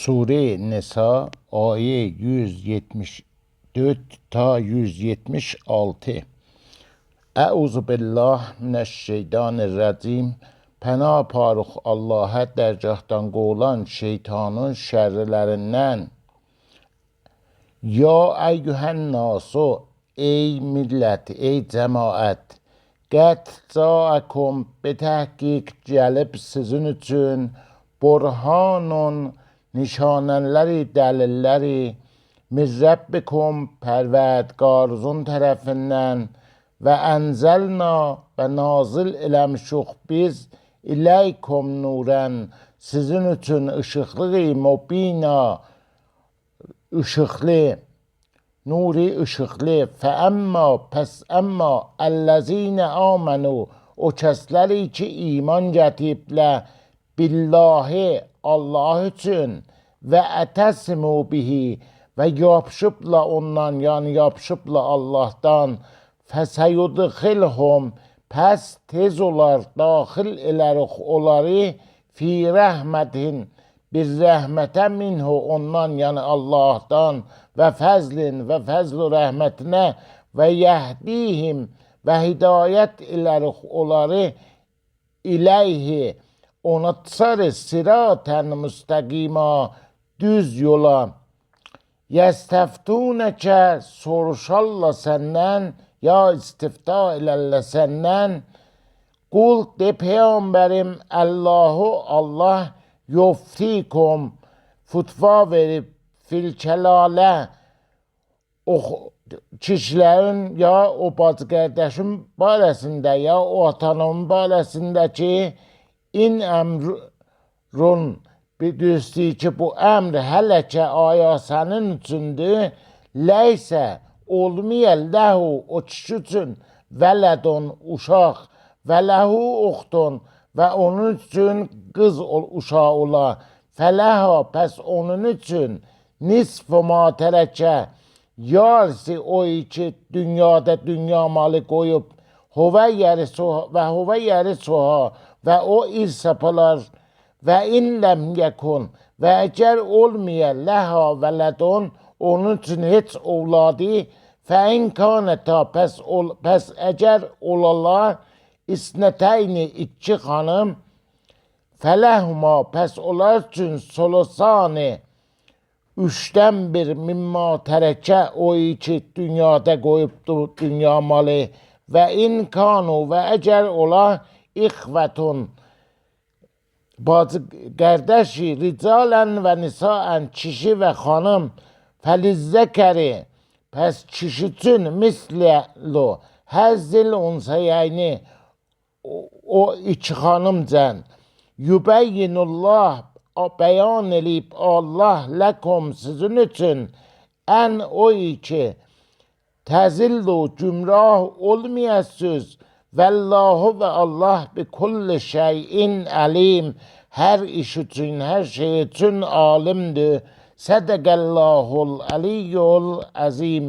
Sure Nisa ayet 174 ta 176. Euzubillah mineşşeytanirracim. Pənah aparıq Allaha dərgahdan qovulan şeytanın şərrlərindən. Ya əyyuhən nasu, ey millət, ey cəmaət. Qət cəəkum, betəhqiq gəlib sizin üçün burhanun, nişanələri, dəlilləri, min Rabbikum, pərvərdigarınızın tərəfindən və ənzəlna və nazil eləmişik biz iləykum nurən, sizin üçün ışıqlı, mubina, ışıqlı, nuri ışıqlı. Fəəmmə, pəs əmmə, əlləzinə amenu, o kəsləri ki iman gətiriblər, billahi, Allah üçün və ətəsimu bihi və yapışıbla ondan, yəni yapışıbla Allahdan. Fəsəyudxilhum, pəs tez olar, daxil elərik onları fi rəhmətin, bir rəhmətə minhu, ondan, yəni Allahdan, və fəzlin, və fəzl-u rəhmətinə, və yəhdihim, və hidayət elərik onları iləyhi, ona tsarı siratən müstəqima, düz yola. Yəstəftunəkə, soruşarlar səndən, ya istifta elərlər səndən. Qul de peyğəmbərim, Allahu, Allah yuftikum, futva verib filkəlalə, o kişilərin ya o bacı qardaşın barəsində, ya o atanın barəsində ki, in əmrun, bildirsin ki, bu əmr hələ ki aya sənin üçündür, ləysə olmaya ləhu, o kişi üçün vələdun, uşaq, və ləhu uxtun, və onun üçün qız uşağı ola, fələha, pəs onun üçün nisf-i ma tərəkə, yarısı o iki dünyada dünya malı qoyub, huvə yərisuha, və o irsapalar, və inləm yəkun, və əgər olmaya ləha vələdun, onun üçün heç ovladı, fəin kanəta, pəs əgər olala, isnətəyni, iki xanım, fələhuma, pəs onlar üçün solusani, üçdən bir mimma tərəkə, o iki dünyada qoyubdu dünya malı, və inkanu, və əgər ola ixvətun, bacı qardaşi, ricalən və nisaən, kişi və xanım, fəlizzəkəri, pəs kişi üçün misləlu, həzzil unsayəyni, o iki xanımcan, yübəyyinullah, bəyan eləyib Allah ləkum, sizin üçün, ən o iki, təzillu, gümrah olmayasınız, vəllahu və Allah bi kulli şeyin əlim, hər iş üçün, hər şey üçün alimdir. Sədəqəllahul əliyyul əzim.